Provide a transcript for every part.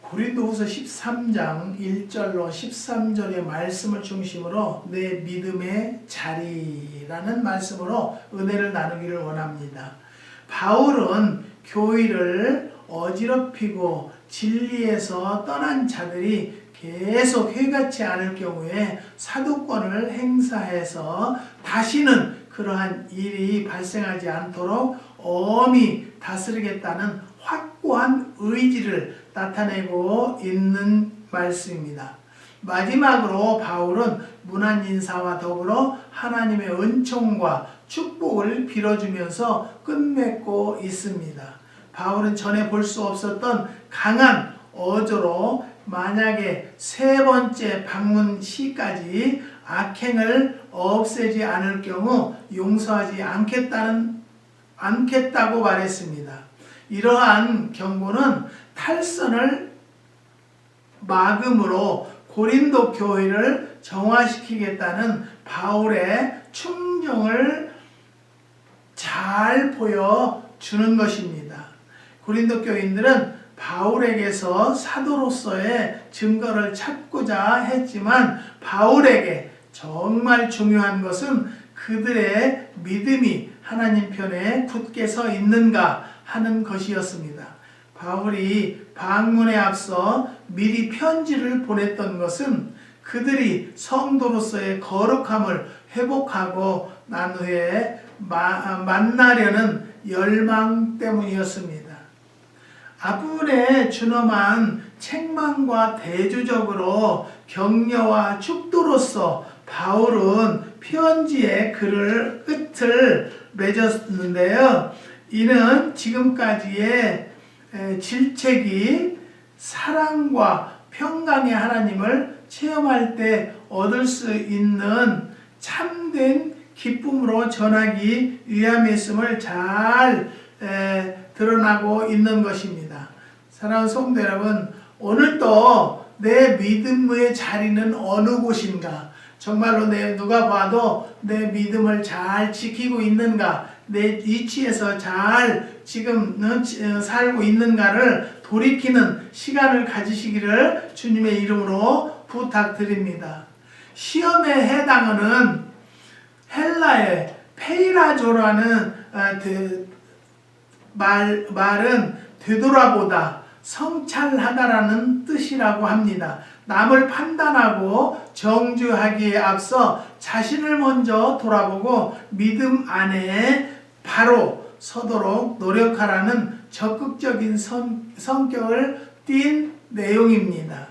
고린도후서 13장 1절로 13절의 말씀을 중심으로 내 믿음의 자리라는 말씀으로 은혜를 나누기를 원합니다. 바울은 교회를 어지럽히고 진리에서 떠난 자들이 계속 회같지 않을 경우에 사도권을 행사해서 다시는 그러한 일이 발생하지 않도록 엄히 다스리겠다는 확고한 의지를 나타내고 있는 말씀입니다. 마지막으로 바울은 문안 인사와 더불어 하나님의 은총과 축복을 빌어주면서 끝맺고 있습니다. 바울은 전에 볼 수 없었던 강한 어조로 만약에 세 번째 방문 시까지 악행을 없애지 않을 경우 용서하지 않겠다고 말했습니다. 이러한 경고는 탈선을 막음으로 고린도 교회를 정화시키겠다는 바울의 충정을 잘 보여주는 것입니다. 고린도 교인들은 바울에게서 사도로서의 증거를 찾고자 했지만 바울에게 정말 중요한 것은 그들의 믿음이 하나님 편에 굳게 서 있는가 하는 것이었습니다. 바울이 방문에 앞서 미리 편지를 보냈던 것은 그들이 성도로서의 거룩함을 회복하고 난 후에 만나려는 열망 때문이었습니다. 앞부분에 준엄한 책망과 대조적으로 격려와 축도로서 바울은 편지의 글을 끝을 맺었는데요. 이는 지금까지의 질책이 사랑과 평강의 하나님을 체험할 때 얻을 수 있는 참된 기쁨으로 전하기 위함이었음을 잘 드러나고 있는 것입니다. 사랑하는 성도 여러분, 오늘도 내 믿음의 자리는 어느 곳인가? 정말로 누가 봐도 내 믿음을 잘 지키고 있는가? 내 위치에서 잘 지금 살고 있는가를 돌이키는 시간을 가지시기를 주님의 이름으로 부탁드립니다. 시험에 해당하는 헬라의 페이라조라는 말은 되돌아보다, 성찰하다라는 뜻이라고 합니다. 남을 판단하고 정죄하기에 앞서 자신을 먼저 돌아보고 믿음 안에 바로 서도록 노력하라는 적극적인 성격을 띤 내용입니다.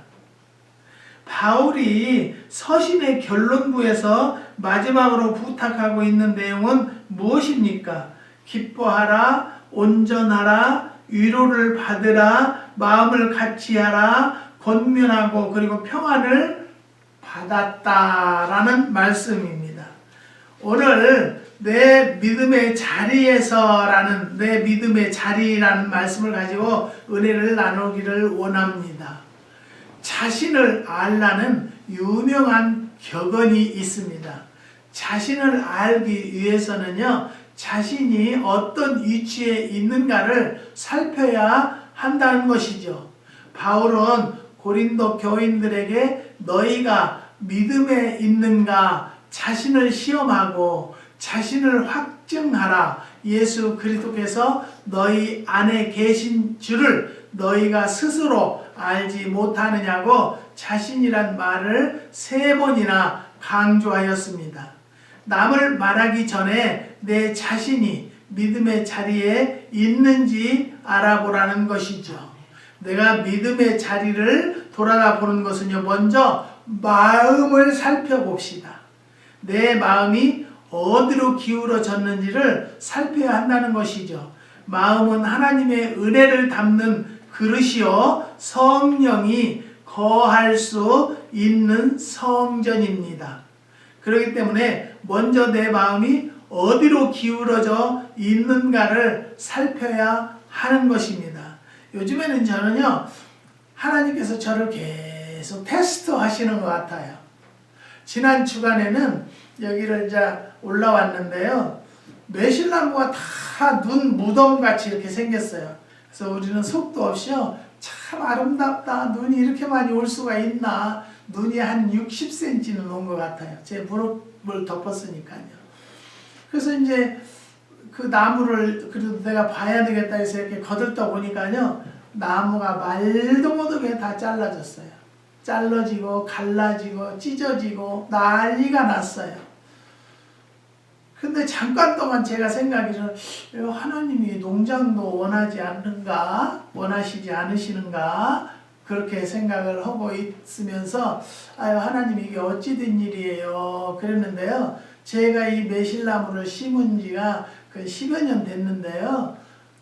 바울이 서신의 결론부에서 마지막으로 부탁하고 있는 내용은 무엇입니까? 기뻐하라, 온전하라, 위로를 받으라, 마음을 같이하라, 권면하고 그리고 평안을 받았다라는 말씀입니다. 오늘 내 믿음의 자리에서라는 내 믿음의 자리라는 말씀을 가지고 은혜를 나누기를 원합니다. 자신을 알라는 유명한 격언이 있습니다. 자신을 알기 위해서는요, 자신이 어떤 위치에 있는가를 살펴야 한다는 것이죠. 바울은 고린도 교인들에게 너희가 믿음에 있는가 자신을 시험하고 자신을 확증하라. 예수 그리스도께서 너희 안에 계신 줄을 너희가 스스로 알지 못하느냐고 자신이란 말을 3번이나 강조하였습니다. 남을 말하기 전에 내 자신이 믿음의 자리에 있는지 알아보라는 것이죠. 내가 믿음의 자리를 돌아가 보는 것은요, 먼저 마음을 살펴봅시다. 내 마음이 어디로 기울어졌는지를 살펴야 한다는 것이죠. 마음은 하나님의 은혜를 담는 그릇이요, 성령이 거할 수 있는 성전입니다. 그렇기 때문에 먼저 내 마음이 어디로 기울어져 있는가를 살펴야 하는 것입니다. 요즘에는 저는요, 하나님께서 저를 계속 테스트 하시는 것 같아요. 지난 주간에는 여기를 이제 올라왔는데요, 매실나무가 다 눈 무덤같이 이렇게 생겼어요. 그래서 우리는 속도 없이요, 참 아름답다. 눈이 이렇게 많이 올 수가 있나. 눈이 한 60cm는 온 것 같아요. 제 무릎을 덮었으니까요. 그래서 이제 그 나무를 그래도 내가 봐야 되겠다 해서 이렇게 거들떠 보니까요, 나무가 말도 못하게 다 잘라졌어요. 잘라지고 갈라지고 찢어지고 난리가 났어요. 근데 잠깐 동안 제가 생각해서 하나님이 농장도 원하지 않는가? 원하시지 않으시는가? 그렇게 생각을 하고 있으면서 아유, 하나님 이게 어찌 된 일이에요? 그랬는데요. 제가 이 매실나무를 심은 지가 10여 년 됐는데요.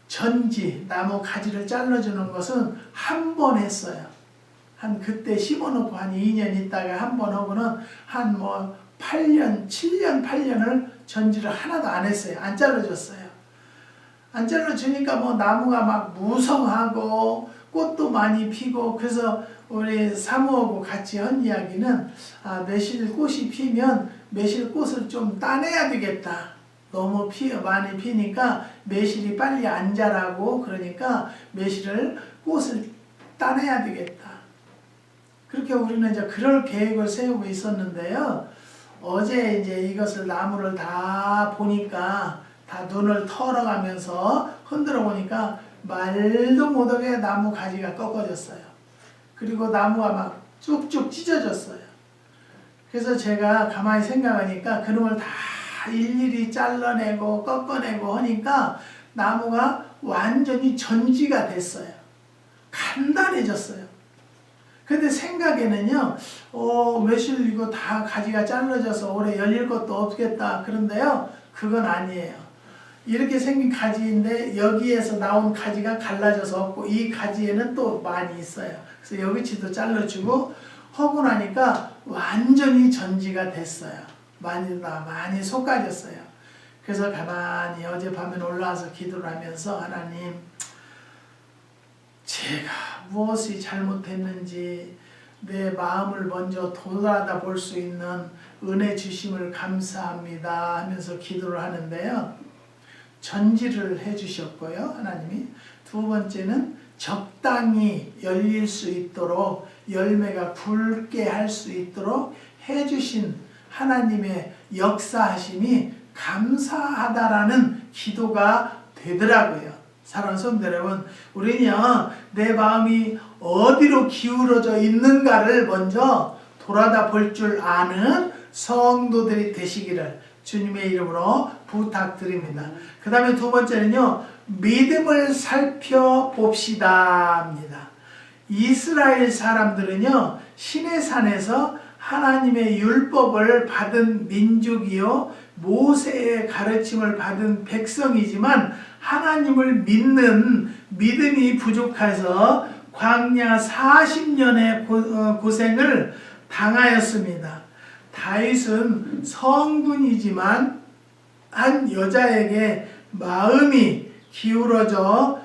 전지, 나무 가지를 잘라주는 것은 한 번 했어요. 한 그때 심어놓고 한 2년 있다가 한 번 하고는 한 8년, 7년, 8년을 전지를 하나도 안 했어요. 안 잘라줬어요. 안 잘라주니까 나무가 막 무성하고 꽃도 많이 피고, 그래서 우리 사모하고 같이 한 이야기는 매실꽃이 피면 매실꽃을 좀 따내야 되겠다. 너무 많이 피니까 매실이 빨리 안 자라고, 그러니까 꽃을 따내야 되겠다. 그렇게 우리는 이제 그럴 계획을 세우고 있었는데요. 어제 이제 이것을 나무를 다 보니까, 다 눈을 털어가면서 흔들어 보니까 말도 못하게 나무 가지가 꺾어졌어요. 그리고 나무가 막 쭉쭉 찢어졌어요. 그래서 제가 가만히 생각하니까 그놈을 다 일일이 잘라내고 꺾어내고 하니까 나무가 완전히 전지가 됐어요. 간단해졌어요. 근데 생각에는요, 매실 이거 다 가지가 잘라져서 올해 열릴 것도 없겠다. 그런데요, 그건 아니에요. 이렇게 생긴 가지인데 여기에서 나온 가지가 갈라져서 없고, 이 가지에는 또 많이 있어요. 그래서 여기치도 잘라주고 하고 나니까 완전히 전지가 됐어요. 많이 솟아졌어요. 그래서 가만히 어젯밤에 올라와서 기도를 하면서 하나님, 제가 무엇이 잘못했는지 내 마음을 먼저 돌아다 볼 수 있는 은혜 주심을 감사합니다 하면서 기도를 하는데요. 전지를 해주셨고요, 하나님이. 두 번째는 적당히 열릴 수 있도록, 열매가 굵게 할 수 있도록 해주신 하나님의 역사하심이 감사하다라는 기도가 되더라고요. 사랑하는 성도 여러분, 우리는요, 내 마음이 어디로 기울어져 있는가를 먼저 돌아다 볼 줄 아는 성도들이 되시기를 주님의 이름으로 부탁드립니다. 그 다음에 두 번째는요, 믿음을 살펴봅시다 합니다. 이스라엘 사람들은요, 시내산에서 하나님의 율법을 받은 민족이요, 모세의 가르침을 받은 백성이지만 하나님을 믿는 믿음이 부족해서 광야 40년의 고생을 당하였습니다. 다윗은 성군이지만 한 여자에게 마음이 기울어져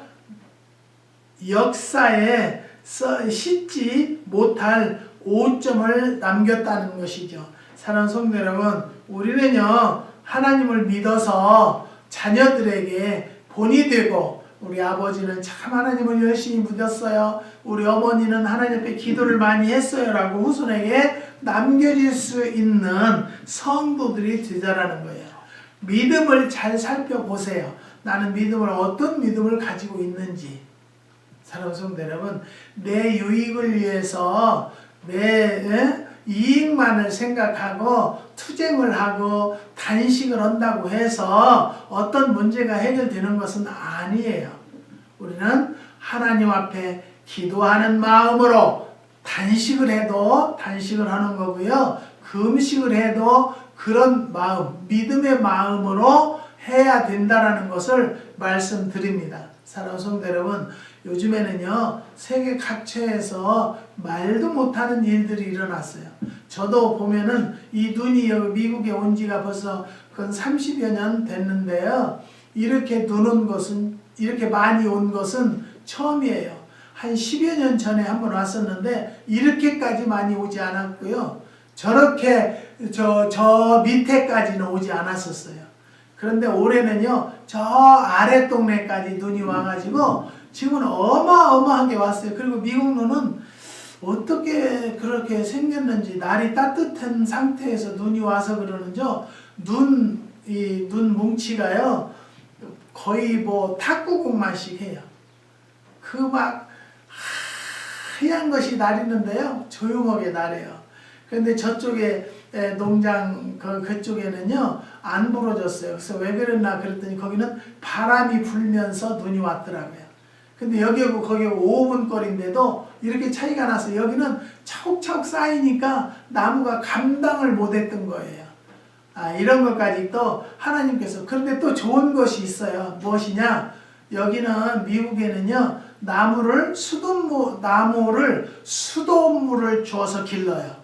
역사에 씻지 못할 오점을 남겼다는 것이죠. 사랑하는 성도 여러분, 우리는요, 하나님을 믿어서 자녀들에게 본이 되고, 우리 아버지는 참 하나님을 열심히 믿었어요, 우리 어머니는 하나님 앞에 기도를 많이 했어요 라고 후손에게 남겨질 수 있는 성도들이 되자라는 거예요. 믿음을 잘 살펴보세요. 나는 어떤 믿음을 가지고 있는지. 사랑하는 성도 여러분, 내 유익을 위해서 내 이익만을 생각하고 투쟁을 하고 단식을 한다고 해서 어떤 문제가 해결되는 것은 아니에요. 우리는 하나님 앞에 기도하는 마음으로 단식을 해도 단식을 하는 거고요, 금식을 해도 그런 마음, 믿음의 마음으로 해야 된다라는 것을 말씀드립니다. 사랑하는 성도 여러분, 요즘에는요, 세계 각처에서 말도 못하는 일들이 일어났어요. 저도 보면은 이 눈이 미국에 온 지가 벌써 30여 년 됐는데요, 이렇게 이렇게 많이 온 것은 처음이에요. 한 10여 년 전에 한번 왔었는데 이렇게까지 많이 오지 않았고요, 저렇게 저 밑에까지는 오지 않았었어요. 그런데 올해는요, 저 아래 동네까지 눈이 와가지고 지금은 어마어마하게 왔어요. 그리고 미국로는 어떻게 그렇게 생겼는지, 날이 따뜻한 상태에서 눈이 와서 그러는죠. 눈 뭉치가요, 거의 뭐 탁구공만씩 해요. 그 막 하얀 것이 나리는데요, 조용하게 나래요. 그런데 저쪽에 농장 그쪽에는요 안 부러졌어요. 그래서 왜 그랬나 그랬더니 거기는 바람이 불면서 눈이 왔더라고요. 근데 여기하고 거기하고 5분 거리인데도 이렇게 차이가 나서 여기는 차곡차곡 쌓이니까 나무가 감당을 못했던 거예요. 이런 것까지 또 하나님께서. 그런데 또 좋은 것이 있어요. 무엇이냐? 여기는 미국에는요 나무를 수돗물을 줘서 길러요.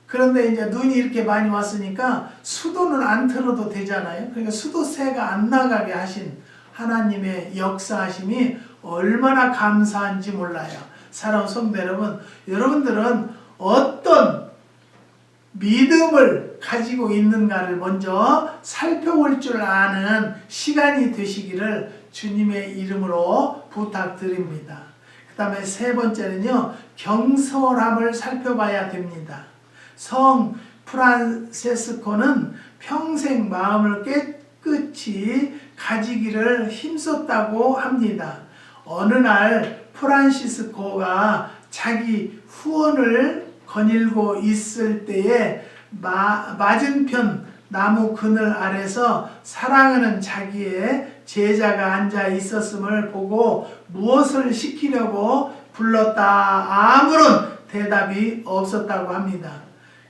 그런데 이제 눈이 이렇게 많이 왔으니까 수도는 안 틀어도 되잖아요. 그러니까 수도새가 안 나가게 하신 하나님의 역사하심이 얼마나 감사한지 몰라요. 사랑하는 성도 여러분, 여러분들은 어떤 믿음을 가지고 있는가를 먼저 살펴볼 줄 아는 시간이 되시기를 주님의 이름으로 부탁드립니다. 그 다음에 세 번째는요, 경솔함을 살펴봐야 됩니다. 성 프란세스코는 평생 마음을 깨끗이 가지기를 힘썼다고 합니다. 어느 날 프란시스코가 자기 후원을 거닐고 있을 때에 맞은편 나무 그늘 아래서 사랑하는 자기의 제자가 앉아 있었음을 보고 무엇을 시키려고 불렀다 아무런 대답이 없었다고 합니다.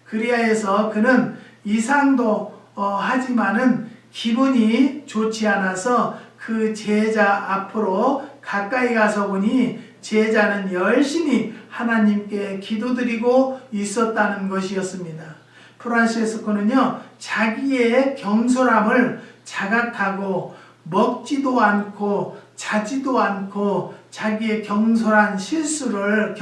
그리하여서 그는 이상도 하지만은 기분이 좋지 않아서 그 제자 앞으로 가까이 가서 보니 제자는 열심히 하나님께 기도드리고 있었다는 것이었습니다. 프란시스코는요, 자기의 경솔함을 자각하고 먹지도 않고 자지도 않고 자기의 경솔한 실수를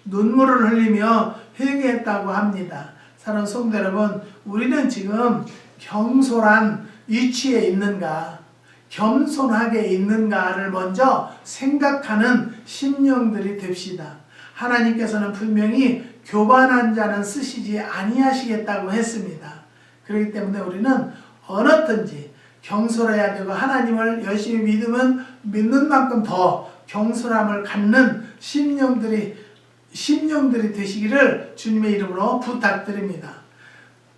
눈물을 흘리며 회개했다고 합니다. 사랑하는 성도 여러분, 우리는 지금 경솔한 위치에 있는가, 겸손하게 있는가를 먼저 생각하는 심령들이 됩시다. 하나님께서는 분명히 교만한 자는 쓰시지 아니하시겠다고 했습니다. 그렇기 때문에 우리는 어떻든지 경솔해야 되고, 하나님을 열심히 믿는 만큼 더 경솔함을 갖는 심령들이 되시기를 주님의 이름으로 부탁드립니다.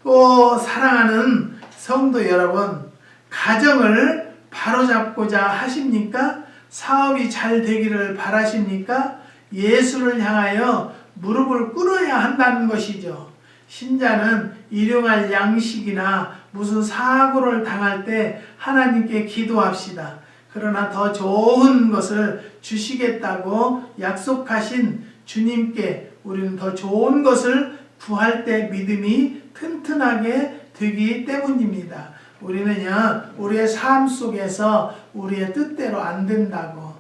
또 사랑하는 성도 여러분, 가정을 바로잡고자 하십니까? 사업이 잘 되기를 바라십니까? 예수를 향하여 무릎을 꿇어야 한다는 것이죠. 신자는 일용할 양식이나 무슨 사고를 당할 때 하나님께 기도합시다. 그러나 더 좋은 것을 주시겠다고 약속하신 주님께 우리는 더 좋은 것을 구할 때 믿음이 튼튼하게 되기 때문입니다. 우리는요, 우리의 삶 속에서 우리의 뜻대로 안 된다고,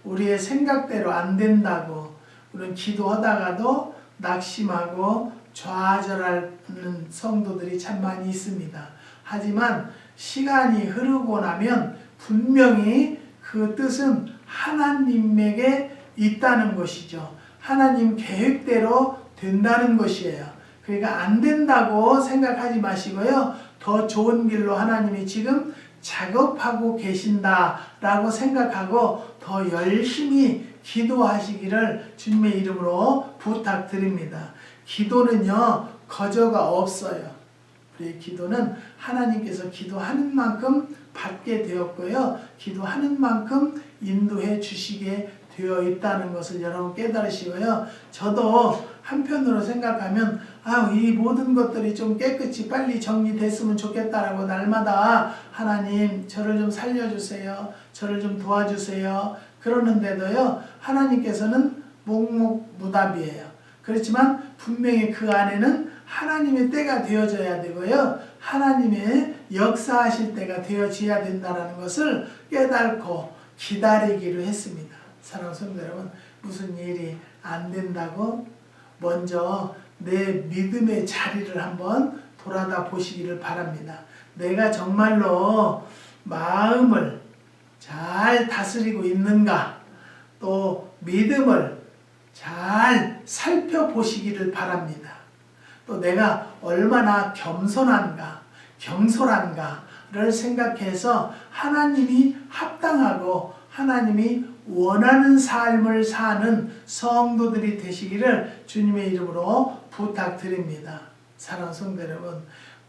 우리의 생각대로 안 된다고 우리는 기도하다가도 낙심하고 좌절하는 성도들이 참 많이 있습니다. 하지만 시간이 흐르고 나면 분명히 그 뜻은 하나님에게 있다는 것이죠. 하나님 계획대로 된다는 것이에요. 그러니까 안 된다고 생각하지 마시고요, 더 좋은 길로 하나님이 지금 작업하고 계신다라고 생각하고 더 열심히 기도하시기를 주님의 이름으로 부탁드립니다. 기도는요, 거저가 없어요. 우리의 기도는 하나님께서 기도하는 만큼 받게 되었고요, 기도하는 만큼 인도해 주시게 되어 있다는 것을 여러분 깨달으시고요. 저도 한편으로 생각하면 이 모든 것들이 좀 깨끗이 빨리 정리됐으면 좋겠다라고 날마다 하나님 저를 좀 살려주세요, 저를 좀 도와주세요 그러는데도요, 하나님께서는 묵묵무답이에요. 그렇지만 분명히 그 안에는 하나님의 때가 되어져야 되고요, 하나님의 역사하실 때가 되어져야 된다는 것을 깨닫고 기다리기로 했습니다. 사랑하는 성도 여러분, 무슨 일이 안 된다고 먼저 내 믿음의 자리를 한번 돌아다 보시기를 바랍니다. 내가 정말로 마음을 잘 다스리고 있는가, 또 믿음을 잘 살펴보시기를 바랍니다. 또 내가 얼마나 겸손한가, 경솔한가를 생각해서 하나님이 합당하고 하나님이 원하는 삶을 사는 성도들이 되시기를 주님의 이름으로 부탁드립니다. 사랑하는 성도 여러분,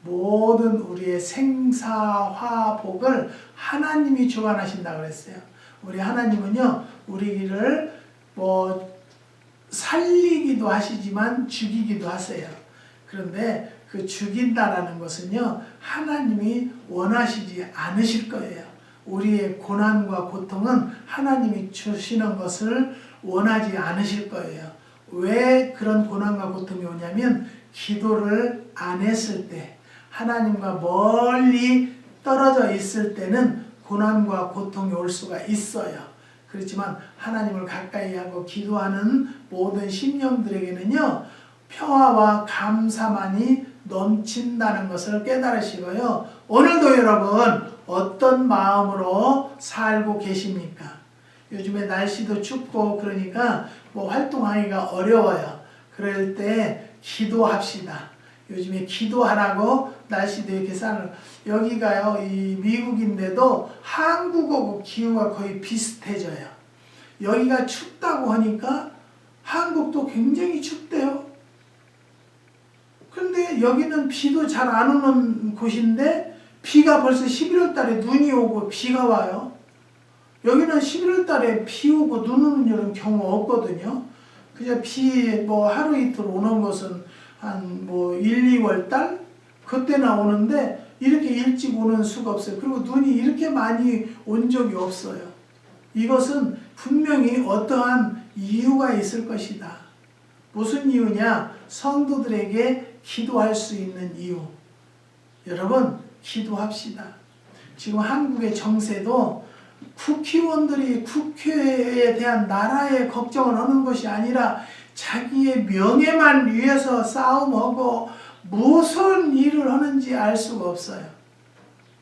모든 우리의 생사화복을 하나님이 주관하신다고 그랬어요. 우리 하나님은요, 우리를 살리기도 하시지만 죽이기도 하세요. 그런데 그 죽인다라는 것은요, 하나님이 원하시지 않으실 거예요. 우리의 고난과 고통은 하나님이 주시는 것을 원하지 않으실 거예요. 왜 그런 고난과 고통이 오냐면, 기도를 안 했을 때, 하나님과 멀리 떨어져 있을 때는 고난과 고통이 올 수가 있어요. 그렇지만 하나님을 가까이 하고 기도하는 모든 심령들에게는요, 평화와 감사만이 넘친다는 것을 깨달으시고요. 오늘도 여러분, 어떤 마음으로 살고 계십니까? 요즘에 날씨도 춥고 그러니까 활동하기가 어려워요. 그럴 때 기도합시다. 요즘에 기도하라고 날씨도 이렇게 여기가요, 이 미국인데도 한국하고 기후가 거의 비슷해져요. 여기가 춥다고 하니까 한국도 굉장히 춥대요. 근데 여기는 비도 잘 안 오는 곳인데 비가 벌써 11월 달에 눈이 오고 비가 와요. 여기는 11월 달에 비 오고 눈 오는 이런 경우 없거든요. 그냥 비 하루 이틀 오는 것은 한 1, 2월 달? 그때나 오는데 이렇게 일찍 오는 수가 없어요. 그리고 눈이 이렇게 많이 온 적이 없어요. 이것은 분명히 어떠한 이유가 있을 것이다. 무슨 이유냐? 성도들에게 기도할 수 있는 이유. 여러분, 기도합시다. 지금 한국의 정세도 국회의원들이 국회에 대한 나라의 걱정을 하는 것이 아니라 자기의 명예만 위해서 싸움하고 무슨 일을 하는지 알 수가 없어요.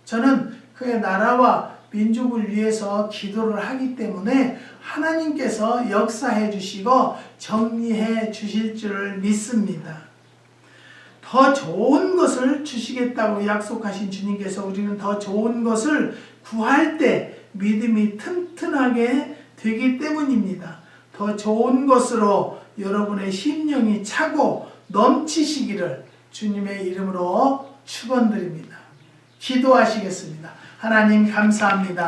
저는 그의 나라와 민족을 위해서 기도를 하기 때문에 하나님께서 역사해 주시고 정리해 주실 줄 믿습니다. 더 좋은 것을 주시겠다고 약속하신 주님께서 우리는 더 좋은 것을 구할 때 믿음이 튼튼하게 되기 때문입니다. 더 좋은 것으로 여러분의 심령이 차고 넘치시기를 주님의 이름으로 축원드립니다. 기도하시겠습니다. 하나님 감사합니다.